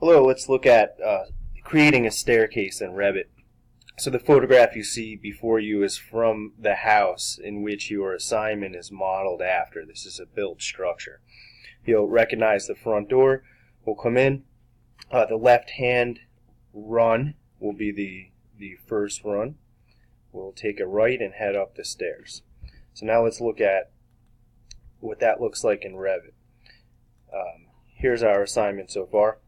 Hello, let's look at creating a staircase in Revit. So the photograph you see before you is from the house in which your assignment is modeled after. This is a built structure. You'll recognize the front door. We'll come in. The left-hand run will be the first run. We'll take a right and head up the stairs. So now let's look at what that looks like in Revit. Here's our assignment so far.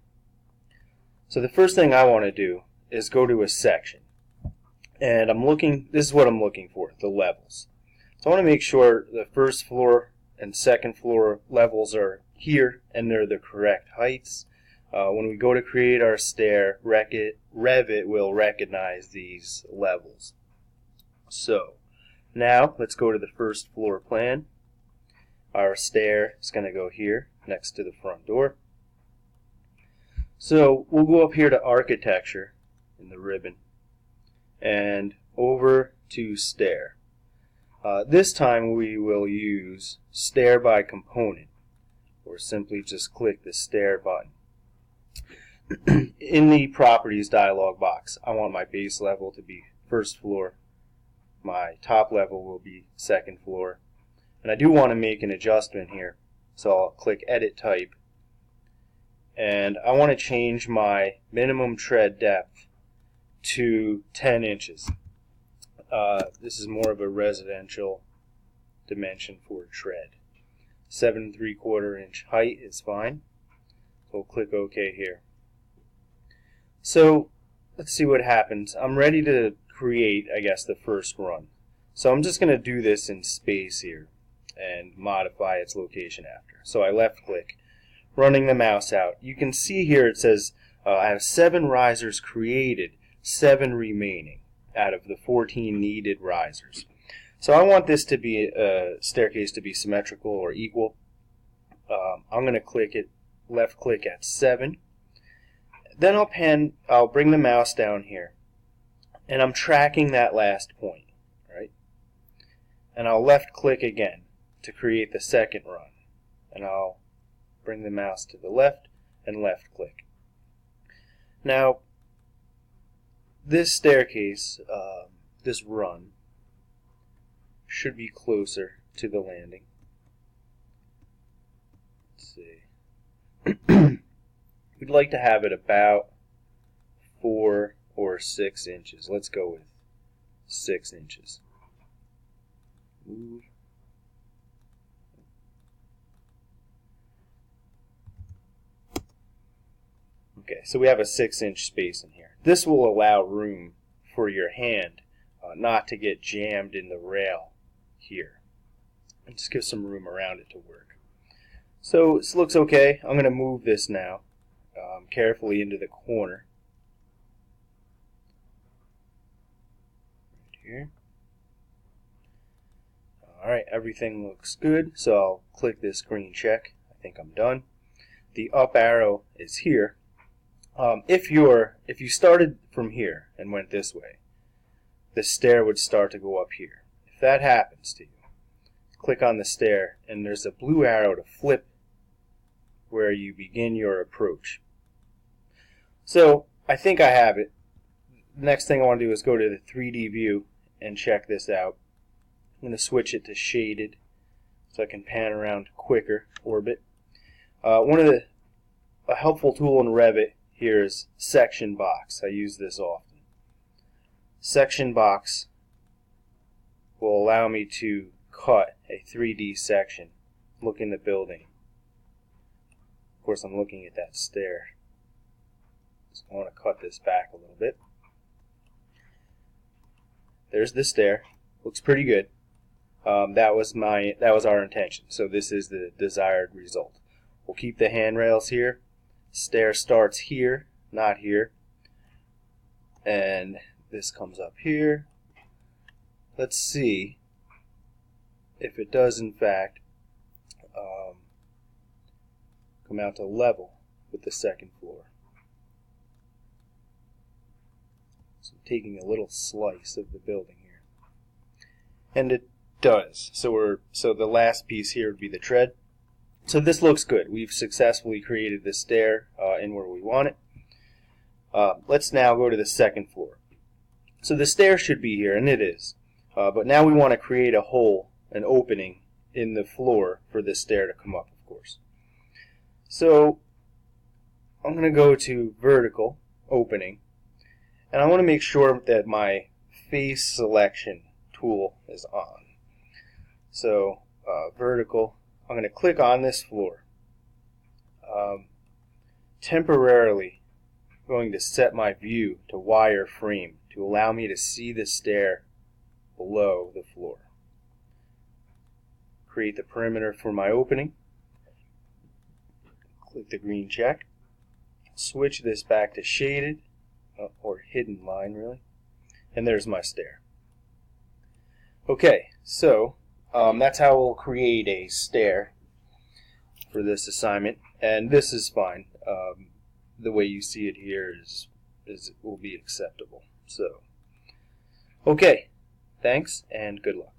So the first thing I want to do is go to a section. And this is what I'm looking for, the levels. So I want to make sure the first floor and second floor levels are here and they're the correct heights. When we go to create our stair, Revit will recognize these levels. So now let's go to the first floor plan. Our stair is going to go here next to the front door. So we'll go up here to architecture in the ribbon and over to stair. This time we will use stair by component, or simply just click the stair button. In the properties dialog box, I want my base level to be first floor. My top level will be second floor. And I do want to make an adjustment here. So I'll click edit type. And I want to change my minimum tread depth to 10 inches. This is more of a residential dimension for tread. 7 3/4 inch height is fine. So we'll click OK here. So let's see what happens. I'm ready to create, I guess, the first run. So I'm just going to do this in space here and modify its location after. So I left click, running the mouse out. You can see here it says I have 7 risers created, 7 remaining out of the 14 needed risers. So I want this to be a staircase to be symmetrical or equal. I'm going to click it, left click at 7. Then I'll bring the mouse down here, and I'm tracking that last point, right? And I'll left click again to create the second run, and I'll bring the mouse to the left and left click. Now, this staircase, this run, should be closer to the landing. Let's see. We'd like to have it about 4 or 6 inches. Let's go with 6 inches. Move. Okay, so we have a 6-inch space in here. This will allow room for your hand not to get jammed in the rail here. And just give some room around it to work. So this looks okay. I'm going to move this now carefully into the corner. Right here. Alright, everything looks good, so I'll click this green check. I think I'm done. The up arrow is here. If you started from here and went this way, the stair would start to go up here. If that happens to you, click on the stair and there's a blue arrow to flip where you begin your approach. So I think I have it. The next thing I want to do is go to the 3D view and check this out. I'm going to switch it to shaded so I can pan around quicker, orbit. A helpful tool in Revit here is section box. I use this often. Section box will allow me to cut a 3D section, look in the building. Of course, I'm looking at that stair. So I want to cut this back a little bit. There's the stair. Looks pretty good. That was our intention. So this is the desired result. We'll keep the handrails here. Stair starts here, not here. And this comes up here. Let's see if it does in fact come out to level with the second floor. So I'm taking a little slice of the building here. And it does. So the last piece here would be the tread. So this looks good. We've successfully created the stair in where we want it. Let's now go to the second floor. So the stair should be here, and it is. But now we want to create a hole, an opening in the floor for this stair to come up, of course. So I'm going to go to vertical, opening, and I want to make sure that my face selection tool is on. So vertical, I'm going to click on this floor. Temporarily going to set my view to wireframe to allow me to see the stair below the floor. Create the perimeter for my opening. Click the green check. Switch this back to shaded, or hidden line really, and there's my stair. Okay, so that's how we'll create a stair for this assignment, and this is fine. The way you see it here will be acceptable. So, okay, thanks and good luck.